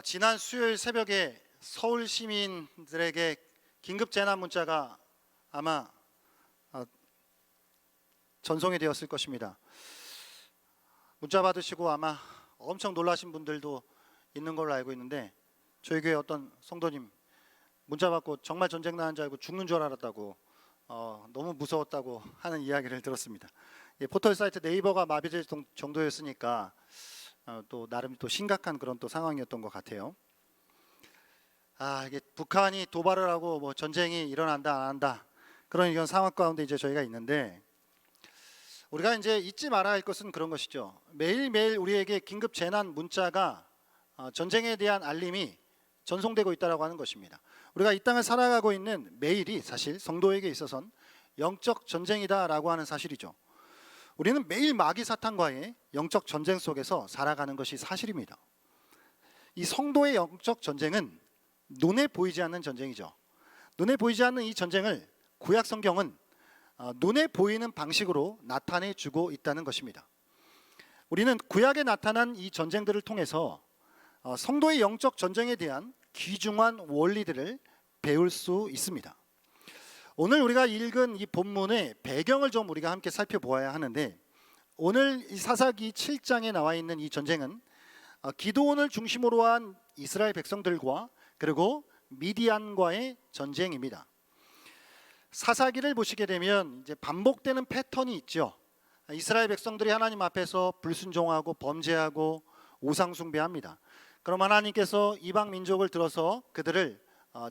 지난 수요일 새벽에 서울 시민들에게 긴급 재난 문자가 아마 전송이 되었을 것입니다. 문자 받으시고 아마 엄청 놀라신 분들도 있는 걸로 알고 있는데, 저희 교회 어떤 성도님 문자 받고 정말 전쟁 나는 줄 알고 죽는 줄 알았다고, 너무 무서웠다고 하는 이야기를 들었습니다. 포털 사이트 네이버가 마비될 정도였으니까 또 나름 또 심각한 그런 또 상황이었던 것 같아요. 이게 북한이 도발을 하고 뭐 전쟁이 일어난다 안 한다, 그런 이런 상황 가운데 이제 저희가 있는데, 우리가 이제 잊지 말아야 할 것은 그런 것이죠. 매일매일 우리에게 긴급 재난 문자가 전쟁에 대한 알림이 전송되고 있다라고 하는 것입니다. 우리가 이 땅을 살아가고 있는 매일이 사실 성도에게 있어서는 영적 전쟁이다라고 하는 사실이죠. 우리는 매일 마귀 사탄과의 영적 전쟁 속에서 살아가는 것이 사실입니다. 이 성도의 영적 전쟁은 눈에 보이지 않는 전쟁이죠. 눈에 보이지 않는 이 전쟁을 구약 성경은 눈에 보이는 방식으로 나타내 주고 있다는 것입니다. 우리는 구약에 나타난 이 전쟁들을 통해서 성도의 영적 전쟁에 대한 귀중한 원리들을 배울 수 있습니다. 오늘 우리가 읽은 이 본문의 배경을 좀 우리가 함께 살펴보아야 하는데, 오늘 이 사사기 7장에 나와 있는 이 전쟁은 기드온을 중심으로 한 이스라엘 백성들과 그리고 미디안과의 전쟁입니다. 사사기를 보시게 되면 이제 반복되는 패턴이 있죠. 이스라엘 백성들이 하나님 앞에서 불순종하고 범죄하고 우상 숭배합니다. 그럼 하나님께서 이방 민족을 들어서 그들을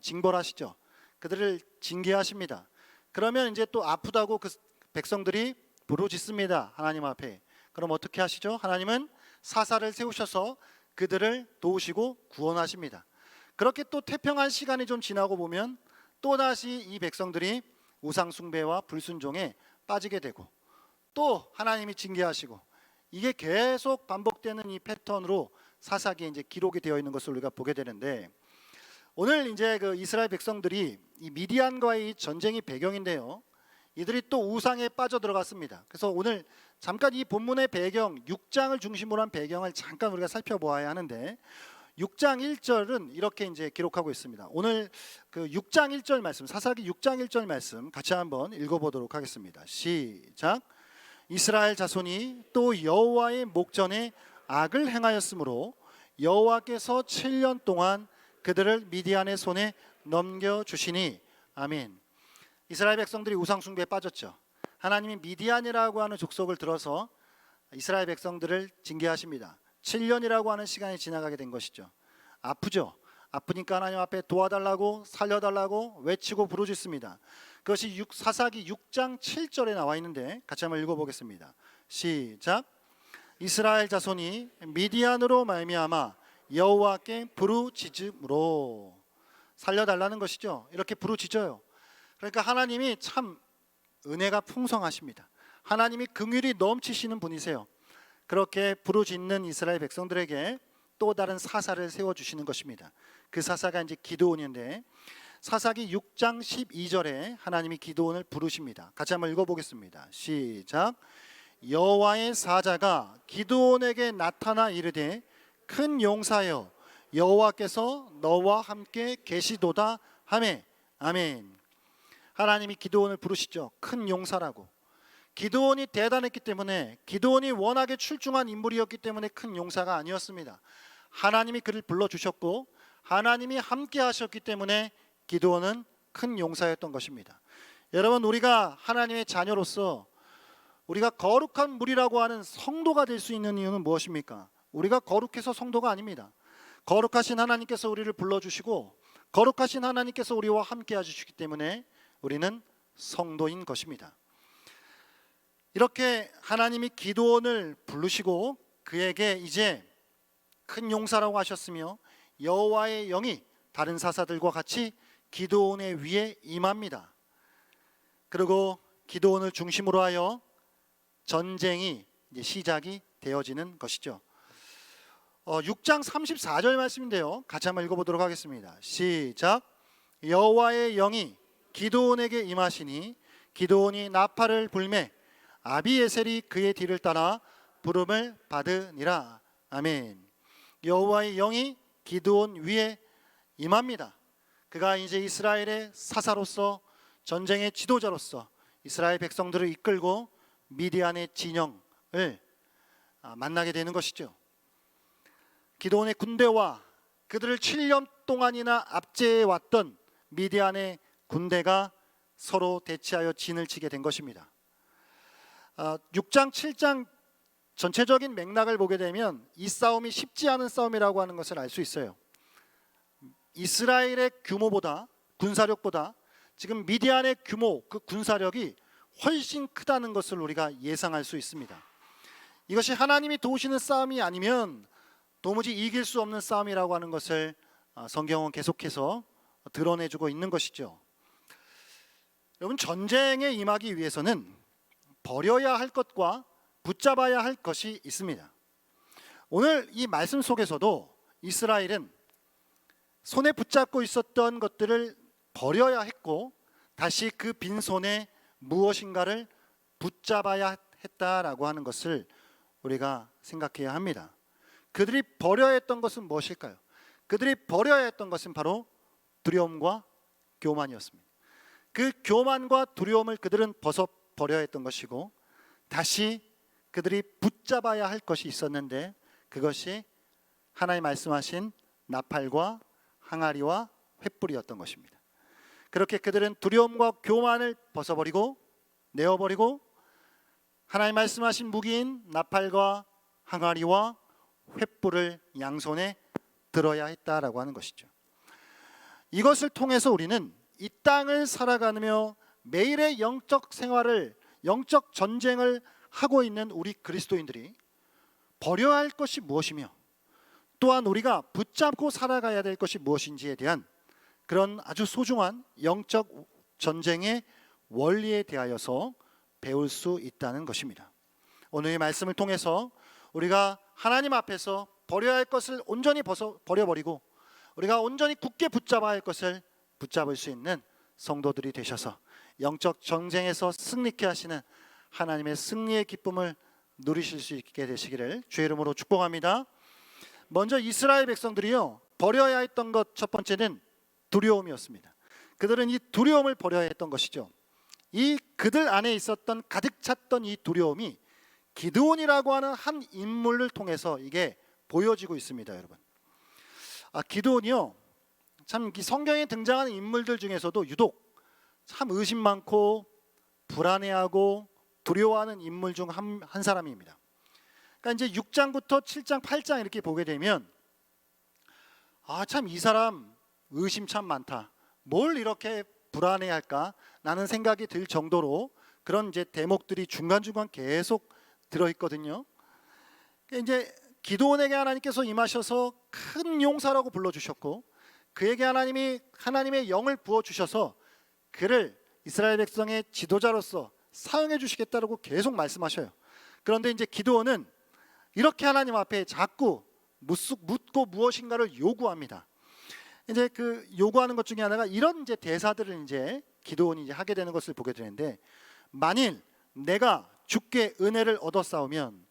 징벌하시죠. 그들을 징계하십니다. 그러면 이제 또 아프다고 그 백성들이 부르짖습니다, 하나님 앞에. 그럼 어떻게 하시죠? 하나님은 사사를 세우셔서 그들을 도우시고 구원하십니다. 그렇게 또 태평한 시간이 좀 지나고 보면 또다시 이 백성들이 우상 숭배와 불순종에 빠지게 되고, 또 하나님이 징계하시고, 이게 계속 반복되는 이 패턴으로 사사기에 이제 기록이 되어 있는 것을 우리가 보게 되는데, 오늘 이제 그 이스라엘 백성들이 이 미디안과의 이 전쟁이 배경인데요, 이들이 또 우상에 빠져 들어갔습니다. 그래서 오늘 잠깐 이 본문의 배경 6장을 중심으로 한 배경을 잠깐 우리가 살펴보아야 하는데, 6장 1절은 이렇게 이제 기록하고 있습니다. 오늘 그 6장 1절 말씀, 사사기 6장 1절 말씀 같이 한번 읽어보도록 하겠습니다. 시작. 이스라엘 자손이 또 여호와의 목전에 악을 행하였으므로 여호와께서 7년 동안 그들을 미디안의 손에 넘겨주시니. 아멘. 이스라엘 백성들이 우상 숭배에 빠졌죠. 하나님이 미디안이라고 하는 족속을 들어서 이스라엘 백성들을 징계하십니다. 7년이라고 하는 시간이 지나가게 된 것이죠. 아프죠. 아프니까 하나님 앞에 도와달라고 살려달라고 외치고 부르짖습니다. 그것이 사사기 6장 7절에 나와 있는데 같이 한번 읽어보겠습니다. 시작. 이스라엘 자손이 미디안으로 말미암아 여호와께 부르짖음으로. 살려달라는 것이죠. 이렇게 부르짖어요. 그러니까 하나님이 참 은혜가 풍성하십니다. 하나님이 긍휼이 넘치시는 분이세요. 그렇게 부르짖는 이스라엘 백성들에게 또 다른 사사를 세워주시는 것입니다. 그 사사가 이제 기드온인데, 사사기 6장 12절에 하나님이 기드온을 부르십니다. 같이 한번 읽어보겠습니다. 시작. 여호와의 사자가 기드온에게 나타나 이르되 큰 용사여 여호와께서 너와 함께 계시도다 하매. 아멘. 하나님이 기드온을 부르시죠. 큰 용사라고. 기드온이 대단했기 때문에, 기드온이 워낙에 출중한 인물이었기 때문에 큰 용사가 아니었습니다. 하나님이 그를 불러주셨고 하나님이 함께 하셨기 때문에 기드온은 큰 용사였던 것입니다. 여러분, 우리가 하나님의 자녀로서 우리가 거룩한 무리라고 하는 성도가 될 수 있는 이유는 무엇입니까? 우리가 거룩해서 성도가 아닙니다. 거룩하신 하나님께서 우리를 불러주시고 거룩하신 하나님께서 우리와 함께 해주시기 때문에 우리는 성도인 것입니다. 이렇게 하나님이 기드온을 부르시고 그에게 이제 큰 용사라고 하셨으며 여호와의 영이 다른 사사들과 같이 기드온의 위에 임합니다. 그리고 기드온을 중심으로 하여 전쟁이 이제 시작이 되어지는 것이죠. 6장 34절 말씀인데요, 같이 한번 읽어보도록 하겠습니다. 시작. 여호와의 영이 기드온에게 임하시니 기드온이 나팔을 불매 아비에셀이 그의 뒤를 따라 부름을 받으니라. 아멘. 여호와의 영이 기드온 위에 임합니다. 그가 이제 이스라엘의 사사로서, 전쟁의 지도자로서 이스라엘 백성들을 이끌고 미디안의 진영을 만나게 되는 것이죠. 기드온의 군대와 그들을 7년 동안이나 압제해 왔던 미디안의 군대가 서로 대치하여 진을 치게 된 것입니다. 6장 7장 전체적인 맥락을 보게 되면 이 싸움이 쉽지 않은 싸움이라고 하는 것을 알 수 있어요. 이스라엘의 규모보다, 군사력보다 지금 미디안의 규모, 그 군사력이 훨씬 크다는 것을 우리가 예상할 수 있습니다. 이것이 하나님이 도우시는 싸움이 아니면 도무지 이길 수 없는 싸움이라고 하는 것을 성경은 계속해서 드러내주고 있는 것이죠. 여러분, 전쟁에 임하기 위해서는 버려야 할 것과 붙잡아야 할 것이 있습니다. 오늘 이 말씀 속에서도 이스라엘은 손에 붙잡고 있었던 것들을 버려야 했고 다시 그 빈손에 무엇인가를 붙잡아야 했다라고 하는 것을 우리가 생각해야 합니다. 그들이 버려야 했던 것은 무엇일까요? 그들이 버려야 했던 것은 바로 두려움과 교만이었습니다. 그 교만과 두려움을 그들은 벗어버려야 했던 것이고 다시 그들이 붙잡아야 할 것이 있었는데 그것이 하나님 말씀하신 나팔과 항아리와 횃불이었던 것입니다. 그렇게 그들은 두려움과 교만을 벗어버리고 내어버리고 하나님 말씀하신 무기인 나팔과 항아리와 횃불을 양손에 들어야 했다라고 하는 것이죠. 이것을 통해서 우리는 이 땅을 살아가며 매일의 영적 생활을, 영적 전쟁을 하고 있는 우리 그리스도인들이 버려야 할 것이 무엇이며 또한 우리가 붙잡고 살아가야 될 것이 무엇인지에 대한 그런 아주 소중한 영적 전쟁의 원리에 대하여서 배울 수 있다는 것입니다. 오늘의 말씀을 통해서 우리가 하나님 앞에서 버려야 할 것을 온전히 버려버리고 우리가 온전히 굳게 붙잡아야 할 것을 붙잡을 수 있는 성도들이 되셔서 영적 전쟁에서 승리케 하시는 하나님의 승리의 기쁨을 누리실 수 있게 되시기를 주의 이름으로 축복합니다. 먼저 이스라엘 백성들이요, 버려야 했던 것 첫 번째는 두려움이었습니다. 그들은 이 두려움을 버려야 했던 것이죠. 이 그들 안에 있었던 가득 찼던 이 두려움이 기드온이라고 하는 한 인물을 통해서 이게 보여지고 있습니다, 여러분. 기드온이요, 참 성경에 등장하는 인물들 중에서도 유독 참 의심 많고 불안해하고 두려워하는 인물 중 한 사람입니다. 그러니까 이제 6장부터 7장, 8장 이렇게 보게 되면 참 이 사람 의심 참 많다. 뭘 이렇게 불안해할까? 라는 생각이 들 정도로 그런 이제 대목들이 중간중간 계속 들어있거든요. 이제 기드온에게 하나님께서 임하셔서 큰 용사라고 불러주셨고 그에게 하나님의 영을 부어주셔서 그를 이스라엘 백성의 지도자로서 사용해 주시겠다고 계속 말씀하셔요. 그런데 이제 기드온은 이렇게 하나님 앞에 자꾸 묻고 무엇인가를 요구합니다. 이제 그 요구하는 것 중에 하나가 이런 이제 대사들을 이제 기드온이 이제 하게 되는 것을 보게 되는데, 만일 내가 주께 은혜를 얻어 싸우면,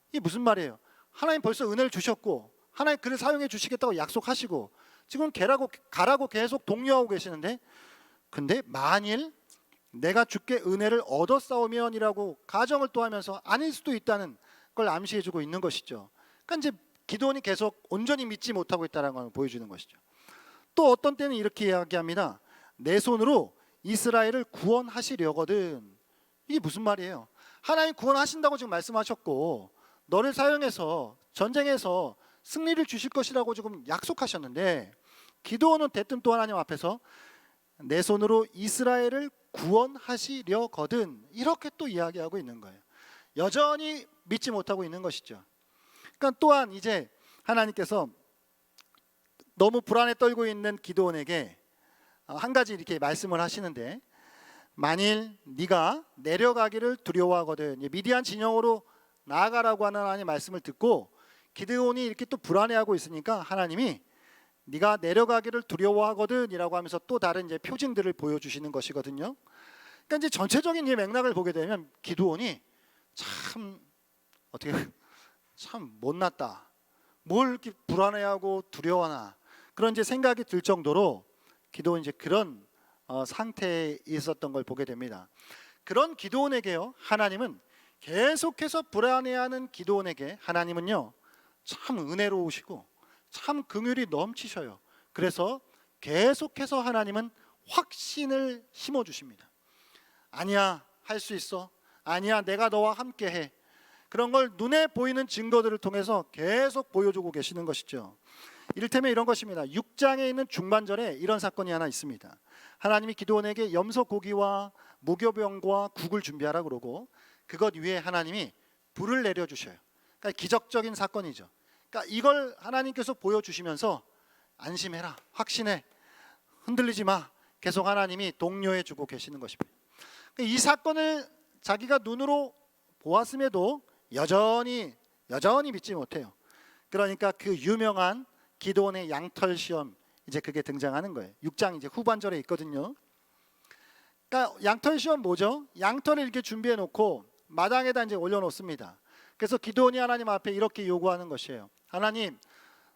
이게 무슨 말이에요? 하나님 벌써 은혜를 주셨고 하나님 그를 사용해 주시겠다고 약속하시고 지금 가라고 계속 독려하고 계시는데, 근데 만일 내가 주께 은혜를 얻어 싸우면이라고 가정을 또 하면서 아닐 수도 있다는 걸 암시해주고 있는 것이죠. 그러니까 이제 기드온이 계속 온전히 믿지 못하고 있다는 걸 보여주는 것이죠. 또 어떤 때는 이렇게 이야기합니다. 내 손으로 이스라엘을 구원하시려거든. 이게 무슨 말이에요? 하나님 구원하신다고 지금 말씀하셨고 너를 사용해서 전쟁에서 승리를 주실 것이라고 지금 약속하셨는데, 기드온은 대뜸 또 하나님 앞에서 내 손으로 이스라엘을 구원하시려거든 이렇게 또 이야기하고 있는 거예요. 여전히 믿지 못하고 있는 것이죠. 그러니까 또한 이제 하나님께서 너무 불안에 떨고 있는 기드온에게 한 가지 이렇게 말씀을 하시는데, 만일 네가 내려가기를 두려워하거든, 미디안 진영으로 나아가라고 하는 하나님의 말씀을 듣고 기드온이 이렇게 또 불안해하고 있으니까 하나님이 네가 내려가기를 두려워하거든 이라고 하면서 또 다른 이제 표징들을 보여주시는 것이거든요. 그러니까 이제 전체적인 이 맥락을 보게 되면 기드온이 참 못났다, 뭘 이렇게 불안해하고 두려워하나 그런 이제 생각이 들 정도로 기도원이 이제 그런 상태에 있었던 걸 보게 됩니다. 그런 기도원에게요, 하나님은 계속해서 불안해하는 기도원에게 하나님은요 참 은혜로우시고 참 긍휼이 넘치셔요. 그래서 계속해서 하나님은 확신을 심어 주십니다. 아니야, 할 수 있어. 아니야, 내가 너와 함께해. 그런 걸 눈에 보이는 증거들을 통해서 계속 보여주고 계시는 것이죠. 이를테면 이런 것입니다. 6장에 있는 중반절에 이런 사건이 하나 있습니다. 하나님이 기드온에게 염소 고기와 무교병과 국을 준비하라 그러고 그것 위에 하나님이 불을 내려주셔요. 그러니까 기적적인 사건이죠. 그러니까 이걸 하나님께서 보여주시면서 안심해라, 확신해, 흔들리지 마. 계속 하나님이 독려해 주고 계시는 것입니다. 이 사건을 자기가 눈으로 보았음에도 여전히 믿지 못해요. 그러니까 그 유명한 기드온의 양털 시험, 이제 그게 등장하는 거예요. 6장 이제 후반절에 있거든요. 그러니까 양털 시험 뭐죠? 양털을 이렇게 준비해 놓고 마당에다 이제 올려놓습니다. 그래서 기드온이 하나님 앞에 이렇게 요구하는 것이에요. 하나님,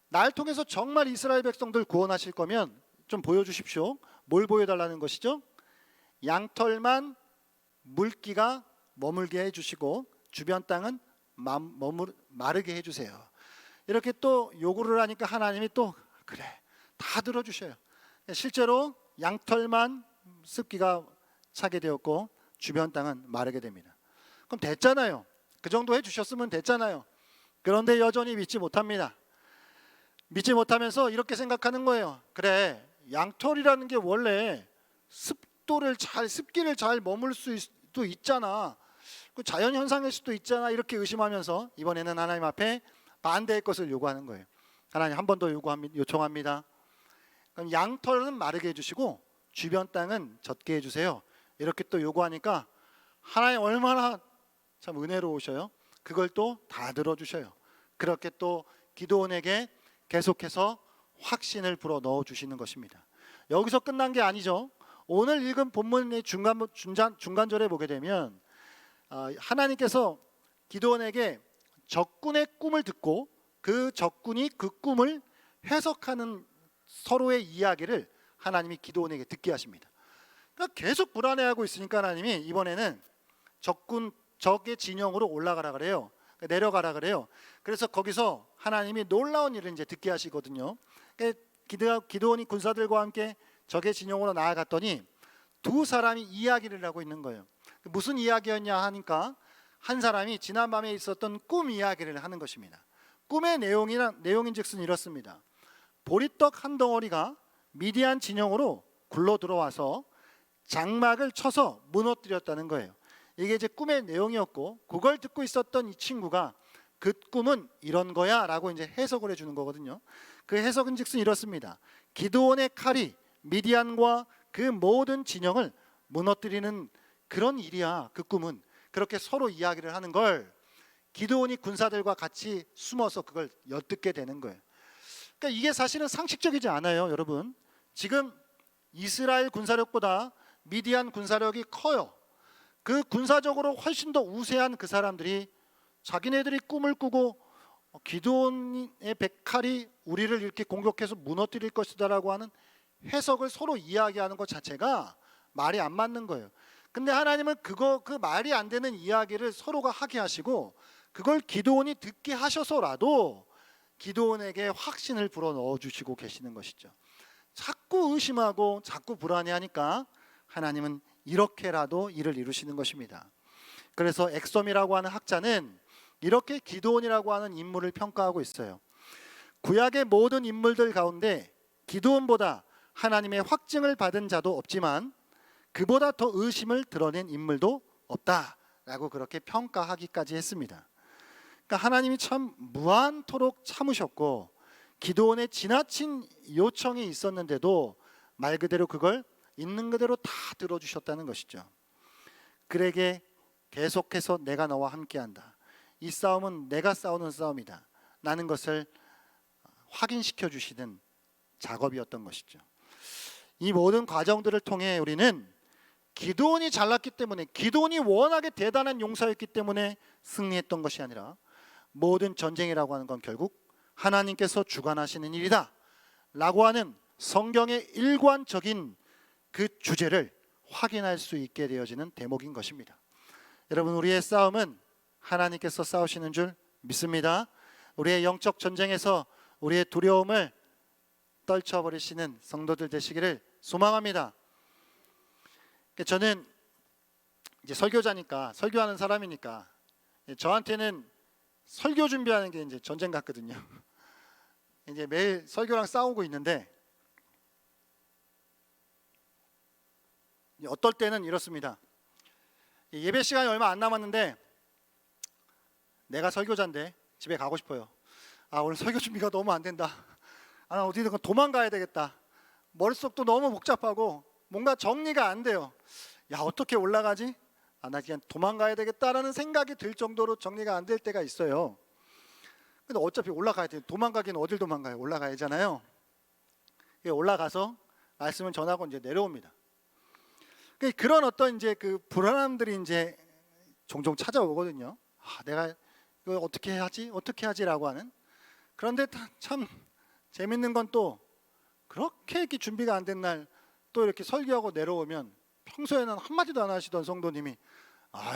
날 통해서 정말 이스라엘 백성들 구원하실 거면 좀 보여주십시오. 뭘 보여달라는 것이죠? 양털만 물기가 머물게 해주시고 주변 땅은 마르게 해주세요. 이렇게 또 요구를 하니까 하나님이 또 그래, 다 들어주셔요. 실제로 양털만 습기가 차게 되었고 주변 땅은 마르게 됩니다. 그럼 됐잖아요. 그 정도 해주셨으면 됐잖아요. 그런데 여전히 믿지 못합니다. 믿지 못하면서 이렇게 생각하는 거예요. 그래, 양털이라는 게 원래 습기를 잘 머물 수도 있잖아. 그 자연 현상일 수도 있잖아. 이렇게 의심하면서 이번에는 하나님 앞에 반대의 것을 요구하는 거예요. 하나님, 한 번 더 요청합니다. 그럼 양털은 마르게 해주시고 주변 땅은 젖게 해주세요. 이렇게 또 요구하니까 하나님 얼마나 참 은혜로우셔요. 그걸 또 다 들어주셔요. 그렇게 또 기드온에게 계속해서 확신을 불어 넣어 주시는 것입니다. 여기서 끝난 게 아니죠. 오늘 읽은 본문의 중간절에 보게 되면 하나님께서 기드온에게 적군의 꿈을 듣고 그 적군이 그 꿈을 해석하는 서로의 이야기를 하나님이 기드온에게 듣게 하십니다. 그러니까 계속 불안해하고 있으니까 하나님이 이번에는 적의 진영으로 올라가라 그래요. 내려가라 그래요. 그래서 거기서 하나님이 놀라운 일을 이제 듣게 하시거든요. 기드온이 군사들과 함께 적의 진영으로 나아갔더니 두 사람이 이야기를 하고 있는 거예요. 무슨 이야기였냐 하니까 한 사람이 지난밤에 있었던 꿈 이야기를 하는 것입니다. 꿈의 내용인즉슨 이렇습니다. 보리떡 한 덩어리가 미디안 진영으로 굴러 들어와서 장막을 쳐서 무너뜨렸다는 거예요. 이게 이제 꿈의 내용이었고 그걸 듣고 있었던 이 친구가 그 꿈은 이런 거야 라고 이제 해석을 해주는 거거든요. 그 해석은즉슨 이렇습니다. 기드온의 칼이 미디안과 그 모든 진영을 무너뜨리는 그런 일이야. 그 꿈은. 그렇게 서로 이야기를 하는 걸 기드온이 군사들과 같이 숨어서 그걸 엿듣게 되는 거예요. 그러니까 이게 사실은 상식적이지 않아요, 여러분. 지금 이스라엘 군사력보다 미디안 군사력이 커요. 그 군사적으로 훨씬 더 우세한 그 사람들이 자기네들이 꿈을 꾸고 기드온의 칼이 우리를 이렇게 공격해서 무너뜨릴 것이다라고 하는 해석을 서로 이야기하는 것 자체가 말이 안 맞는 거예요. 근데 하나님은 그 말이 안 되는 이야기를 서로가 하게 하시고 그걸 기드온이 듣게 하셔서라도 기드온에게 확신을 불어 넣어 주시고 계시는 것이죠. 자꾸 의심하고 자꾸 불안해하니까 하나님은 이렇게라도 일을 이루시는 것입니다. 그래서 엑섬이라고 하는 학자는 이렇게 기드온이라고 하는 인물을 평가하고 있어요. 구약의 모든 인물들 가운데 기드온보다 하나님의 확증을 받은 자도 없지만 그보다 더 의심을 드러낸 인물도 없다라고 그렇게 평가하기까지 했습니다. 그러니까 하나님이 참 무한토록 참으셨고 기드온의 지나친 요청이 있었는데도 말 그대로 그걸 있는 그대로 다 들어주셨다는 것이죠. 그에게 계속해서 내가 너와 함께한다. 이 싸움은 내가 싸우는 싸움이다. 라는 것을 확인시켜 주시는 작업이었던 것이죠. 이 모든 과정들을 통해 우리는 기드온이 잘났기 때문에, 기드온이 워낙에 대단한 용사였기 때문에 승리했던 것이 아니라 모든 전쟁이라고 하는 건 결국 하나님께서 주관하시는 일이다 라고 하는 성경의 일관적인 그 주제를 확인할 수 있게 되어지는 대목인 것입니다. 여러분, 우리의 싸움은 하나님께서 싸우시는 줄 믿습니다. 우리의 영적 전쟁에서 우리의 두려움을 떨쳐버리시는 성도들 되시기를 소망합니다. 저는 이제 설교자니까, 설교하는 사람이니까 저한테는 설교 준비하는 게 이제 전쟁 같거든요. 이제 매일 설교랑 싸우고 있는데 어떨 때는 이렇습니다. 예배 시간이 얼마 안 남았는데 내가 설교자인데 집에 가고 싶어요. 오늘 설교 준비가 너무 안 된다. 나 어디든 도망가야 되겠다. 머릿속도 너무 복잡하고 뭔가 정리가 안 돼요. 어떻게 올라가지? 나 그냥 도망가야 되겠다라는 생각이 들 정도로 정리가 안 될 때가 있어요. 근데 어차피 올라가야 돼요. 도망가긴 어딜 도망가요? 올라가야잖아요. 올라가서 말씀을 전하고 이제 내려옵니다. 그런 어떤 이제 그 불안함들이 이제 종종 찾아오거든요. 내가 이거 어떻게 하지? 어떻게 하지라고 하는. 그런데 참 재밌는 건 또 그렇게 이렇게 준비가 안 된 날 또 이렇게 설교하고 내려오면 평소에는 한마디도 안 하시던 성도님이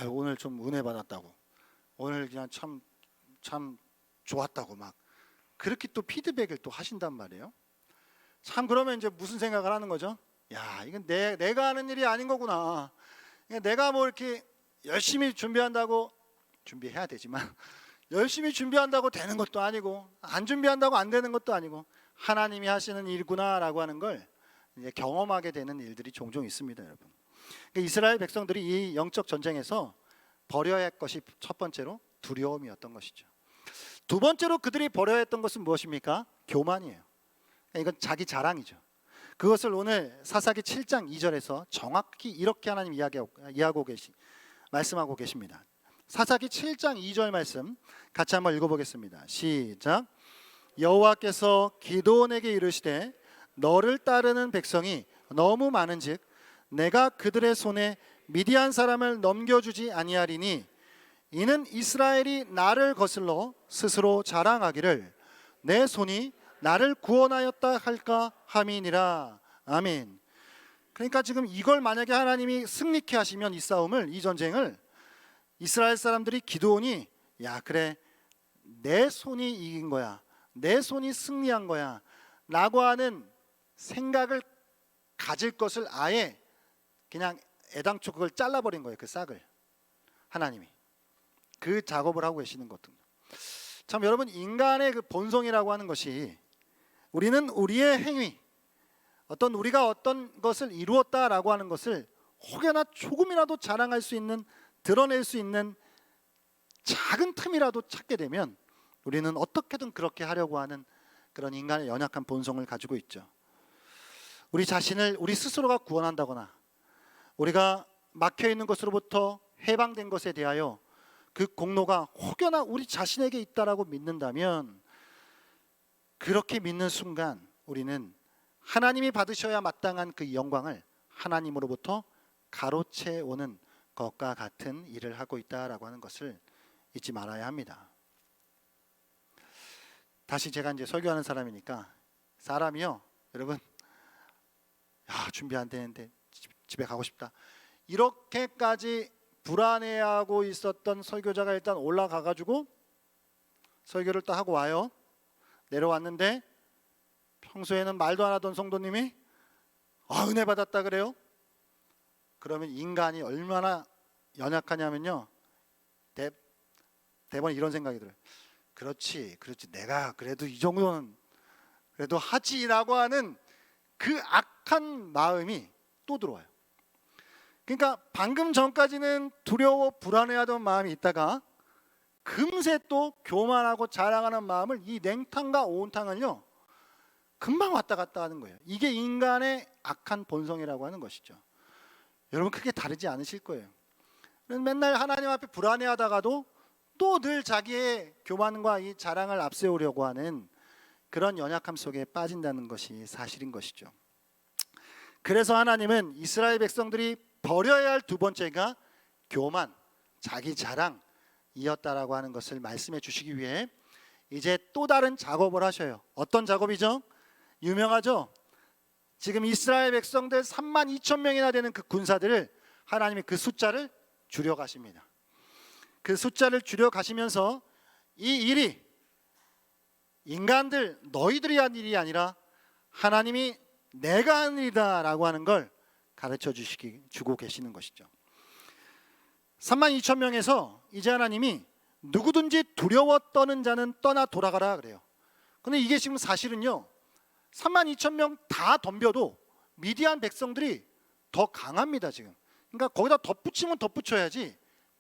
오늘 좀 은혜 받았다고, 오늘 그냥 참 좋았다고 막 그렇게 또 피드백을 또 하신단 말이에요. 참, 그러면 이제 무슨 생각을 하는 거죠? 이건 내가 하는 일이 아닌 거구나. 내가 뭐 이렇게 열심히 준비한다고, 준비해야 되지만 열심히 준비한다고 되는 것도 아니고 안 준비한다고 안 되는 것도 아니고 하나님이 하시는 일구나라고 하는 걸 이제 경험하게 되는 일들이 종종 있습니다, 여러분. 이스라엘 백성들이 이 영적 전쟁에서 버려야 할 것이 첫 번째로 두려움이었던 것이죠. 두 번째로 그들이 버려야 했던 것은 무엇입니까? 교만이에요. 이건 자기 자랑이죠. 그것을 오늘 사사기 7장 2절에서 정확히 이렇게 하나님 말씀하고 계십니다. 사사기 7장 2절 말씀 같이 한번 읽어보겠습니다. 시작. 여호와께서 기드온에게 이르시되 너를 따르는 백성이 너무 많은즉 내가 그들의 손에 미디안 사람을 넘겨주지 아니하리니 이는 이스라엘이 나를 거슬러 스스로 자랑하기를 내 손이 나를 구원하였다 할까 함이니라. 아멘. 그러니까 지금 이걸 만약에 하나님이 승리케 하시면 이 싸움을, 이 전쟁을 이스라엘 사람들이 기드온이 그래 내 손이 이긴 거야, 내 손이 승리한 거야 라고 하는 생각을 가질 것을 아예 그냥 애당초 그걸 잘라버린 거예요. 그 싹을 하나님이 그 작업을 하고 계시는 거거든요. 참, 여러분, 인간의 그 본성이라고 하는 것이 우리는 우리의 행위, 우리가 어떤 것을 이루었다라고 하는 것을 혹여나 조금이라도 자랑할 수 있는, 드러낼 수 있는 작은 틈이라도 찾게 되면 우리는 어떻게든 그렇게 하려고 하는 그런 인간의 연약한 본성을 가지고 있죠. 우리 자신을 우리 스스로가 구원한다거나 우리가 막혀있는 것으로부터 해방된 것에 대하여 그 공로가 혹여나 우리 자신에게 있다라고 믿는다면 그렇게 믿는 순간 우리는 하나님이 받으셔야 마땅한 그 영광을 하나님으로부터 가로채 오는 것과 같은 일을 하고 있다라고 하는 것을 잊지 말아야 합니다. 다시 제가 이제 설교하는 사람이니까 사람이요, 여러분, 준비 안 되는데 집에 가고 싶다 이렇게까지 불안해하고 있었던 설교자가 일단 올라가가지고 설교를 딱 하고 와요. 내려왔는데 평소에는 말도 안 하던 성도님이 은혜 받았다 그래요? 그러면 인간이 얼마나 연약하냐면요, 대번 이런 생각이 들어요. 그렇지 내가 그래도 이 정도는 그래도 하지라고 하는 그 악한 마음이 또 들어와요. 그러니까 방금 전까지는 두려워 불안해하던 마음이 있다가 금세 또 교만하고 자랑하는 마음을, 이 냉탕과 온탕을요 금방 왔다 갔다 하는 거예요. 이게 인간의 악한 본성이라고 하는 것이죠. 여러분, 크게 다르지 않으실 거예요. 맨날 하나님 앞에 불안해하다가도 또 늘 자기의 교만과 이 자랑을 앞세우려고 하는 그런 연약함 속에 빠진다는 것이 사실인 것이죠. 그래서 하나님은 이스라엘 백성들이 버려야 할 두 번째가 교만, 자기 자랑이었다라고 하는 것을 말씀해 주시기 위해 이제 또 다른 작업을 하셔요. 어떤 작업이죠? 유명하죠? 지금 이스라엘 백성들 3만 2천 명이나 되는 그 군사들을 하나님이 그 숫자를 줄여가십니다. 그 숫자를 줄여가시면서 이 일이 인간들 너희들이 한 일이 아니라 하나님이 내가 한 일이다 라고 하는 걸 가르쳐 주고 계시는 것이죠. 3만 2천 명에서 이제 하나님이 누구든지 두려워 떠는 자는 떠나 돌아가라 그래요. 근데 이게 지금 사실은요, 3만 2천 명 다 덤벼도 미디안 백성들이 더 강합니다 지금. 그러니까 거기다 덧붙이면 덧붙여야지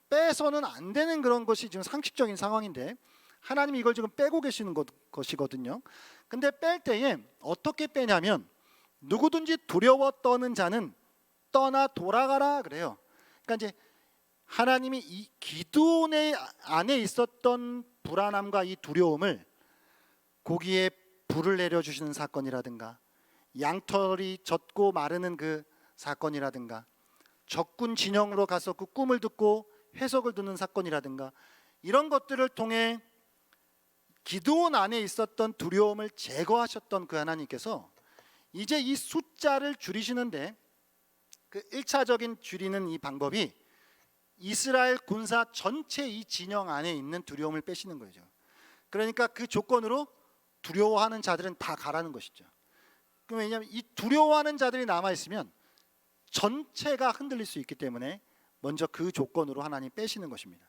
빼서는 안 되는 그런 것이 지금 상식적인 상황인데 하나님이 이걸 지금 빼고 계시는 것이거든요. 근데 뺄 때에 어떻게 빼냐면 누구든지 두려워 떠는 자는 떠나 돌아가라 그래요. 그러니까 이제 하나님이 이 기드온의 안에 있었던 불안함과 이 두려움을 고기에 불을 내려주시는 사건이라든가 양털이 젖고 마르는 그 사건이라든가 적군 진영으로 가서 그 꿈을 듣고 해석을 듣는 사건이라든가 이런 것들을 통해 기드온 안에 있었던 두려움을 제거하셨던 그 하나님께서 이제 이 숫자를 줄이시는데 그 1차적인 줄이는 이 방법이 이스라엘 군사 전체 이 진영 안에 있는 두려움을 빼시는 거죠. 그러니까 그 조건으로 두려워하는 자들은 다 가라는 것이죠. 그럼 왜냐하면 이 두려워하는 자들이 남아있으면 전체가 흔들릴 수 있기 때문에 먼저 그 조건으로 하나님 빼시는 것입니다.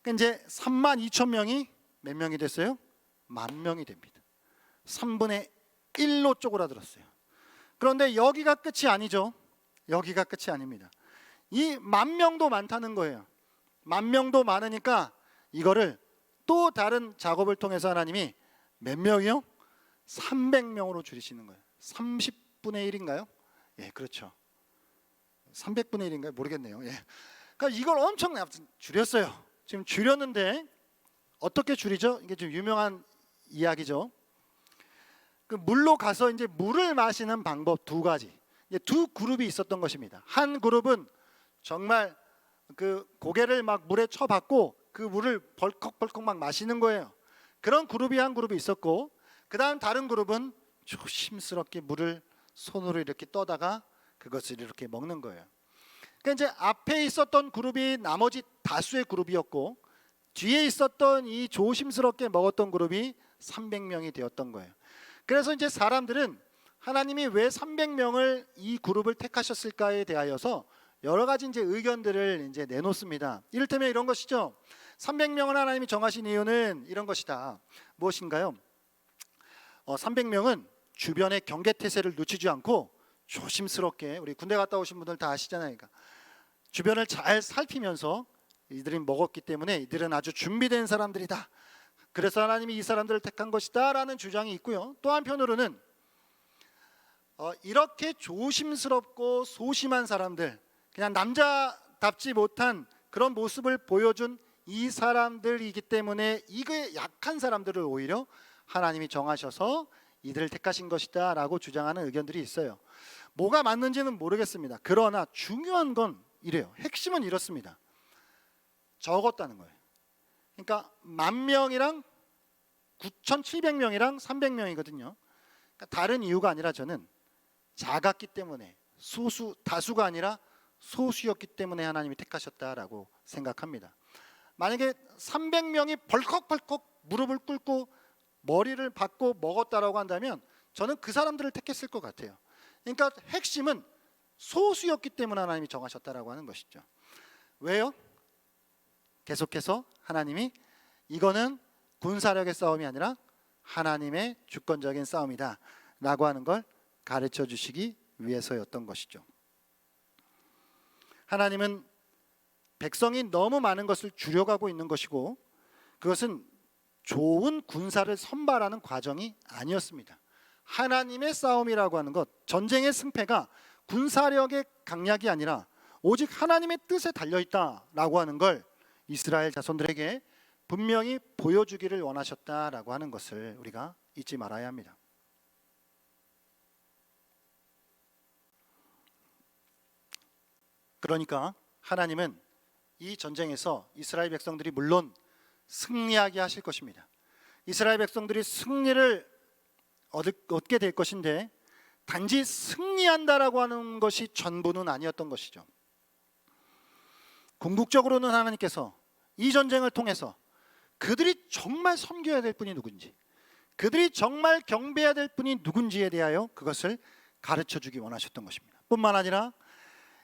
그러니까 이제 3만 2천 명이 몇 명이 됐어요? 10,000명이 됩니다. 3분의 1로 쪼그라들었어요. 그런데 여기가 끝이 아니죠. 여기가 끝이 아닙니다. 이 10,000명도 많다는 거예요. 10,000명도 많으니까 이거를 또 다른 작업을 통해서 하나님이 몇 명이요? 300명으로 줄이시는 거예요. 30분의 1인가요? 예, 그렇죠. 300분의 1인가요? 모르겠네요. 예. 그러니까 이걸 엄청 줄였어요. 지금 줄였는데 어떻게 줄이죠? 이게 좀 유명한 이야기죠. 그 물로 가서 이제 물을 마시는 방법 두 가지. 이제 두 그룹이 있었던 것입니다. 한 그룹은 정말 그 고개를 막 물에 쳐박고 그 물을 벌컥벌컥 막 마시는 거예요. 그런 그룹이 한 그룹이 있었고, 그 다음 다른 그룹은 조심스럽게 물을 손으로 이렇게 떠다가 그것을 이렇게 먹는 거예요. 그러니까 이제 앞에 있었던 그룹이 나머지 다수의 그룹이었고 뒤에 있었던 이 조심스럽게 먹었던 그룹이 300명이 되었던 거예요. 그래서 이제 사람들은 하나님이 왜 300명을 이 그룹을 택하셨을까에 대하여서 여러 가지 이제 의견들을 이제 내놓습니다. 이를테면 이런 것이죠. 300명을 하나님이 정하신 이유는 이런 것이다. 무엇인가요? 300명은 주변의 경계태세를 늦추지 않고 조심스럽게, 우리 군대 갔다 오신 분들 다 아시잖아요. 그러니까 주변을 잘 살피면서 이들이 먹었기 때문에 이들은 아주 준비된 사람들이다. 그래서 하나님이 이 사람들을 택한 것이다 라는 주장이 있고요. 또 한편으로는 이렇게 조심스럽고 소심한 사람들, 그냥 남자답지 못한 그런 모습을 보여준 이 사람들이기 때문에 이게 약한 사람들을 오히려 하나님이 정하셔서 이들을 택하신 것이다 라고 주장하는 의견들이 있어요. 뭐가 맞는지는 모르겠습니다. 그러나 중요한 건 이래요. 핵심은 이렇습니다. 적었다는 거예요. 그러니까 10,000명이랑 9,700명이랑 300명이거든요. 그러니까 다른 이유가 아니라 저는 작았기 때문에, 다수가 아니라 소수였기 때문에 하나님이 택하셨다라고 생각합니다. 만약에 300명이 벌컥벌컥 무릎을 꿇고 머리를 박고 먹었다라고 한다면 저는 그 사람들을 택했을 것 같아요. 그러니까 핵심은 소수였기 때문에 하나님이 정하셨다라고 하는 것이죠. 왜요? 계속해서 하나님이 이거는 군사력의 싸움이 아니라 하나님의 주권적인 싸움이다 라고 하는 걸 가르쳐 주시기 위해서였던 것이죠. 하나님은 백성이 너무 많은 것을 줄여가고 있는 것이고 그것은 좋은 군사를 선발하는 과정이 아니었습니다. 하나님의 싸움이라고 하는 것, 전쟁의 승패가 군사력의 강약이 아니라 오직 하나님의 뜻에 달려있다라고 하는 걸 이스라엘 자손들에게 분명히 보여주기를 원하셨다라고 하는 것을 우리가 잊지 말아야 합니다. 그러니까 하나님은 이 전쟁에서 이스라엘 백성들이 물론 승리하게 하실 것입니다. 이스라엘 백성들이 승리를 얻게 될 것인데 단지 승리한다라고 하는 것이 전부는 아니었던 것이죠. 궁극적으로는 하나님께서 이 전쟁을 통해서 그들이 정말 섬겨야 될 분이 누군지, 그들이 정말 경배해야 될 분이 누군지에 대하여 그것을 가르쳐주기 원하셨던 것입니다. 뿐만 아니라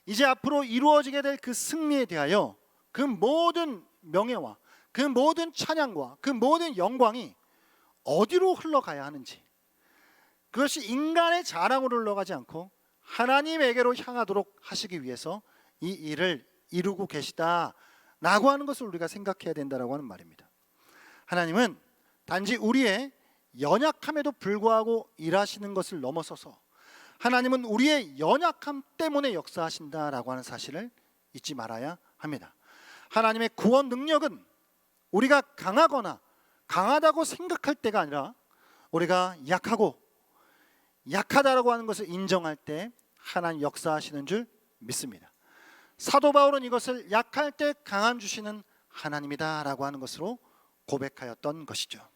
이제 앞으로 이루어지게 될 그 승리에 대하여 그 모든 명예와 그 모든 찬양과 그 모든 영광이 어디로 흘러가야 하는지, 그것이 인간의 자랑으로 흘러가지 않고 하나님에게로 향하도록 하시기 위해서 이 일을 이루고 계시다라고 하는 것을 우리가 생각해야 된다라고 하는 말입니다. 하나님은 단지 우리의 연약함에도 불구하고 일하시는 것을 넘어서서 하나님은 우리의 연약함 때문에 역사하신다라고 하는 사실을 잊지 말아야 합니다. 하나님의 구원 능력은 우리가 강하거나 강하다고 생각할 때가 아니라 우리가 약하다라고 하는 것을 인정할 때 하나님 역사하시는 줄 믿습니다. 사도 바울은 이것을 약할 때 강함 주시는 하나님이다라고 하는 것으로 고백하였던 것이죠.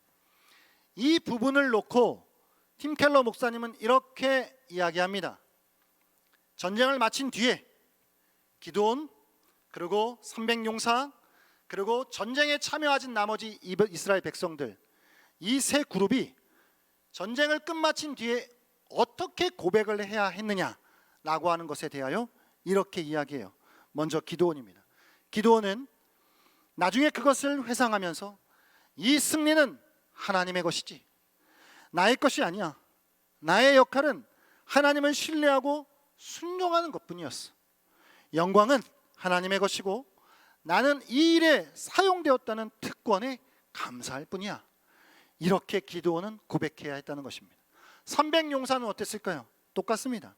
이 부분을 놓고 팀 켈러 목사님은 이렇게 이야기합니다. 전쟁을 마친 뒤에 기드온, 그리고 300용사, 그리고 전쟁에 참여하지 나머지 이스라엘 백성들, 이 세 그룹이 전쟁을 끝마친 뒤에 어떻게 고백을 해야 했느냐라고 하는 것에 대하여 이렇게 이야기해요. 먼저 기드온입니다. 기드온은 나중에 그것을 회상하면서 이 승리는 하나님의 것이지 나의 것이 아니야. 나의 역할은 하나님을 신뢰하고 순종하는 것뿐이었어. 영광은 하나님의 것이고 나는 이 일에 사용되었다는 특권에 감사할 뿐이야. 이렇게 기드온은 고백해야 했다는 것입니다. 300용사는 어땠을까요? 똑같습니다.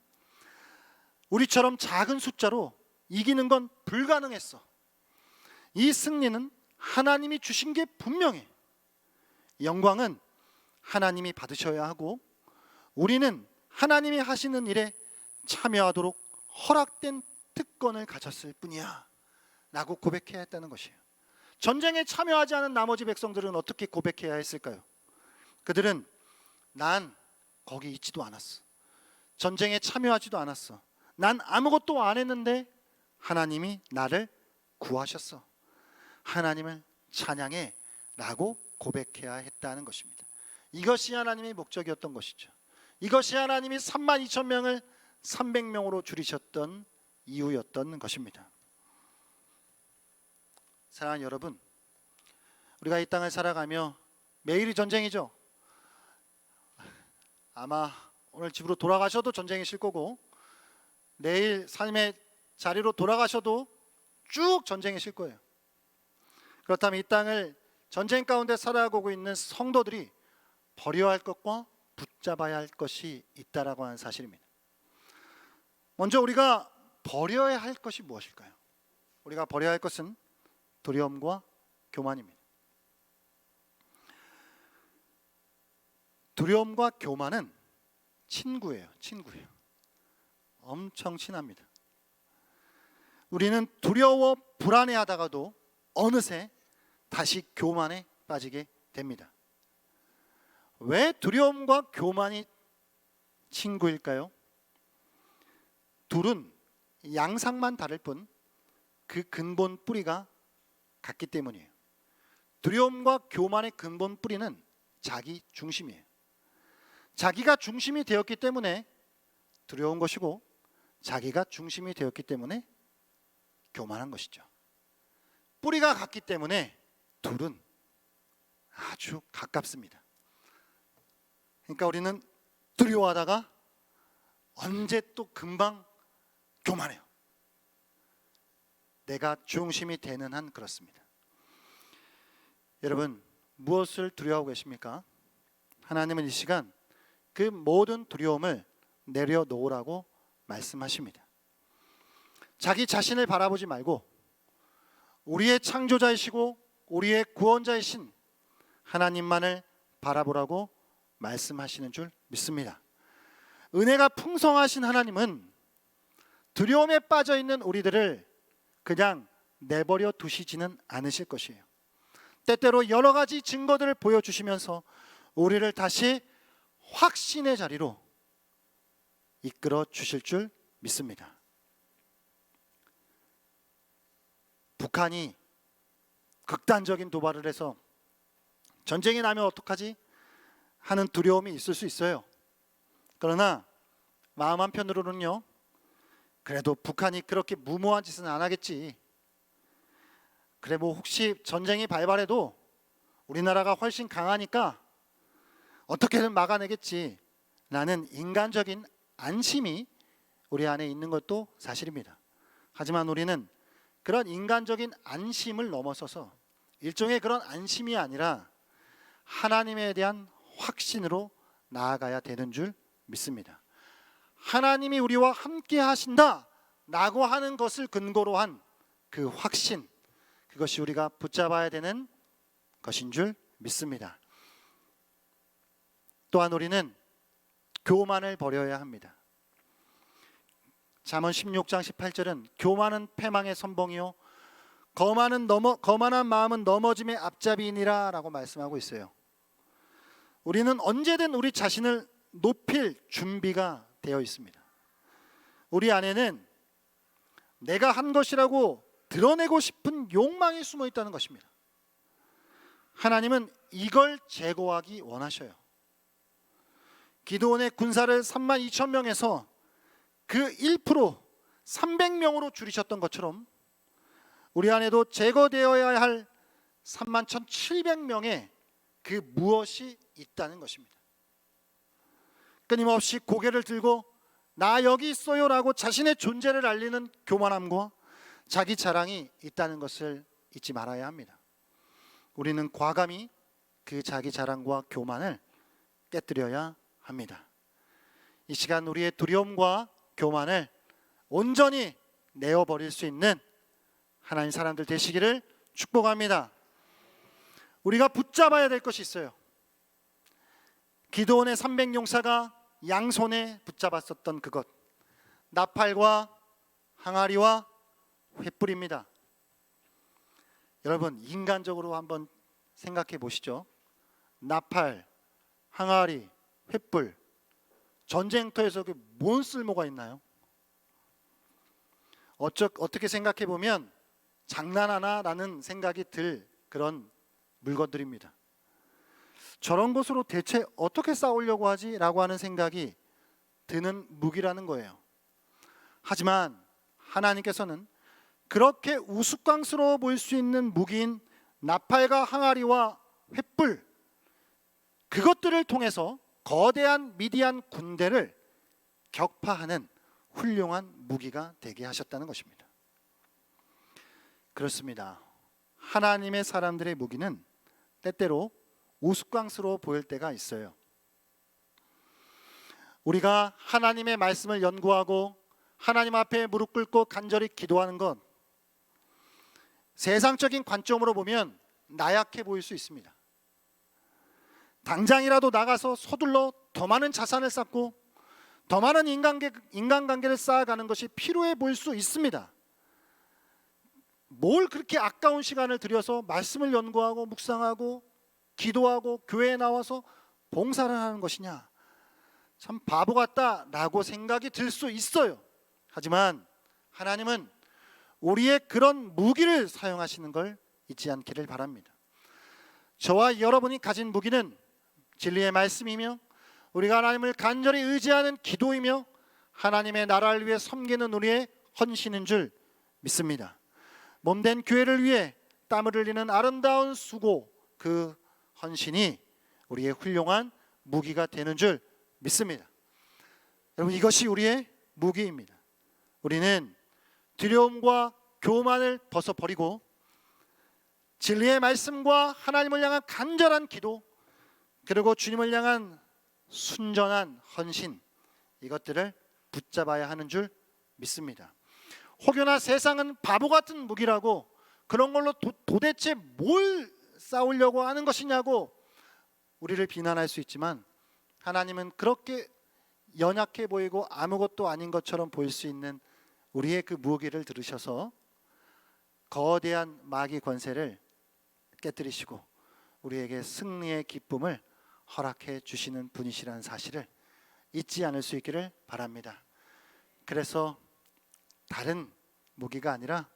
우리처럼 작은 숫자로 이기는 건 불가능했어. 이 승리는 하나님이 주신 게 분명해. 영광은 하나님이 받으셔야 하고 우리는 하나님이 하시는 일에 참여하도록 허락된 특권을 가졌을 뿐이야 라고 고백해야 했다는 것이에요. 전쟁에 참여하지 않은 나머지 백성들은 어떻게 고백해야 했을까요? 그들은 난 거기 있지도 않았어. 전쟁에 참여하지도 않았어. 난 아무것도 안 했는데 하나님이 나를 구하셨어. 하나님을 찬양해 라고 고백해야 했다는 것입니다. 이것이 하나님의 목적이었던 것이죠. 이것이 하나님이 32,000명을 300명으로 줄이셨던 이유였던 것입니다. 사랑하는 여러분, 우리가 이 땅을 살아가며 매일이 전쟁이죠. 아마 오늘 집으로 돌아가셔도 전쟁이실 거고 내일 삶의 자리로 돌아가셔도 쭉 전쟁이실 거예요. 그렇다면 이 땅을 전쟁 가운데 살아가고 있는 성도들이 버려야 할 것과 붙잡아야 할 것이 있다라고 하는 사실입니다. 먼저 우리가 버려야 할 것이 무엇일까요? 우리가 버려야 할 것은 두려움과 교만입니다. 두려움과 교만은 친구예요. 엄청 친합니다. 우리는 두려워 불안해하다가도 어느새 다시 교만에 빠지게 됩니다. 왜 두려움과 교만이 친구일까요? 둘은 양상만 다를 뿐 그 근본 뿌리가 같기 때문이에요. 두려움과 교만의 근본 뿌리는 자기 중심이에요. 자기가 중심이 되었기 때문에 두려운 것이고 자기가 중심이 되었기 때문에 교만한 것이죠. 뿌리가 같기 때문에 둘은 아주 가깝습니다. 그러니까 우리는 두려워하다가 언제 또 금방 교만해요. 내가 중심이 되는 한 그렇습니다. 여러분, 무엇을 두려워하고 계십니까? 하나님은 이 시간 그 모든 두려움을 내려놓으라고 말씀하십니다. 자기 자신을 바라보지 말고 우리의 창조자이시고 우리의 구원자이신 하나님만을 바라보라고 말씀하시는 줄 믿습니다. 은혜가 풍성하신 하나님은 두려움에 빠져 있는 우리들을 그냥 내버려 두시지는 않으실 것이에요. 때때로 여러 가지 증거들을 보여주시면서 우리를 다시 확신의 자리로 이끌어 주실 줄 믿습니다. 북한이 극단적인 도발을 해서 전쟁이 나면 어떡하지 하는 두려움이 있을 수 있어요. 그러나 마음 한편으로는요, 그래도 북한이 그렇게 무모한 짓은 안 하겠지. 그래 뭐 혹시 전쟁이 발발해도 우리나라가 훨씬 강하니까 어떻게든 막아내겠지 라는 인간적인 안심이 우리 안에 있는 것도 사실입니다. 하지만 우리는 그런 인간적인 안심을 넘어서서 일종의 그런 안심이 아니라 하나님에 대한 확신으로 나아가야 되는 줄 믿습니다. 하나님이 우리와 함께 하신다 라고 하는 것을 근거로 한 그 확신, 그것이 우리가 붙잡아야 되는 것인 줄 믿습니다. 또한 우리는 교만을 버려야 합니다. 잠언 16장 18절은 교만은 패망의 선봉이요 거만한 마음은 넘어짐의 앞잡이니라 라고 말씀하고 있어요. 우리는 언제든 우리 자신을 높일 준비가 되어 있습니다. 우리 안에는 내가 한 것이라고 드러내고 싶은 욕망이 숨어 있다는 것입니다. 하나님은 이걸 제거하기 원하셔요. 기드온의 군사를 32,000명에서 그 1% 300명으로 줄이셨던 것처럼 우리 안에도 제거되어야 할 31,700명의 그 무엇이 있다는 것입니다. 끊임없이 고개를 들고 나 여기 있어요 라고 자신의 존재를 알리는 교만함과 자기 자랑이 있다는 것을 잊지 말아야 합니다. 우리는 과감히 그 자기 자랑과 교만을 깨뜨려야 합니다. 이 시간 우리의 두려움과 교만을 온전히 내어버릴 수 있는 하나님 사람들 되시기를 축복합니다. 우리가 붙잡아야 될 것이 있어요. 기드온의 300용사가 양손에 붙잡았었던 그것, 나팔과 항아리와 횃불입니다. 여러분 인간적으로 한번 생각해 보시죠. 나팔, 항아리, 횃불, 전쟁터에서 뭔 쓸모가 있나요? 어떻게 생각해 보면 장난하나 라는 생각이 들 그런 물건들입니다. 저런 것으로 대체 어떻게 싸우려고 하지? 라고 하는 생각이 드는 무기라는 거예요. 하지만 하나님께서는 그렇게 우스꽝스러워 보일 수 있는 무기인 나팔과 항아리와 횃불, 그것들을 통해서 거대한 미디안 군대를 격파하는 훌륭한 무기가 되게 하셨다는 것입니다. 그렇습니다. 하나님의 사람들의 무기는 때때로 우스꽝스러워 보일 때가 있어요. 우리가 하나님의 말씀을 연구하고 하나님 앞에 무릎 꿇고 간절히 기도하는 것, 세상적인 관점으로 보면 나약해 보일 수 있습니다. 당장이라도 나가서 서둘러 더 많은 자산을 쌓고 더 많은 인간관계를 쌓아가는 것이 필요해 보일 수 있습니다. 뭘 그렇게 아까운 시간을 들여서 말씀을 연구하고 묵상하고 기도하고 교회에 나와서 봉사를 하는 것이냐, 참 바보 같다라고 생각이 들 수 있어요. 하지만 하나님은 우리의 그런 무기를 사용하시는 걸 잊지 않기를 바랍니다. 저와 여러분이 가진 무기는 진리의 말씀이며 우리가 하나님을 간절히 의지하는 기도이며 하나님의 나라를 위해 섬기는 우리의 헌신인 줄 믿습니다. 몸된 교회를 위해 땀을 흘리는 아름다운 수고, 그 헌신이 우리의 훌륭한 무기가 되는 줄 믿습니다. 여러분 이것이 우리의 무기입니다. 우리는 두려움과 교만을 벗어버리고 진리의 말씀과 하나님을 향한 간절한 기도, 그리고 주님을 향한 순전한 헌신, 이것들을 붙잡아야 하는 줄 믿습니다. 혹여나 세상은 바보 같은 무기라고 그런 걸로 도대체 뭘 싸우려고 하는 것이냐고 우리를 비난할 수 있지만 하나님은 그렇게 연약해 보이고 아무것도 아닌 것처럼 보일 수 있는 우리의 그 무기를 들으셔서 거대한 마귀 권세를 깨뜨리시고 우리에게 승리의 기쁨을 허락해 주시는 분이시라는 사실을 잊지 않을 수 있기를 바랍니다. 그래서 다른 무기가 아니라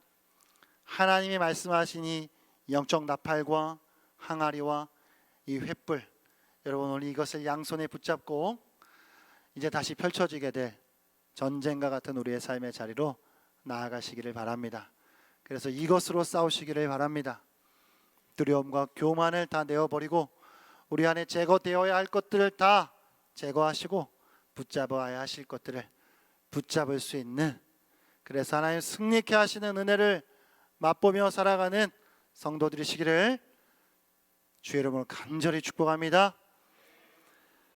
하나님이 말씀하신 이 영적 나팔과 항아리와 이 횃불, 여러분 오늘 이것을 양손에 붙잡고 이제 다시 펼쳐지게 될 전쟁과 같은 우리의 삶의 자리로 나아가시기를 바랍니다. 그래서 이것으로 싸우시기를 바랍니다. 두려움과 교만을 다 내어버리고 우리 안에 제거되어야 할 것들을 다 제거하시고 붙잡아야 하실 것들을 붙잡을 수 있는, 그래서 하나님 승리케 하시는 은혜를 맛보며 살아가는 성도들이시기를 주의 이름으로 간절히 축복합니다.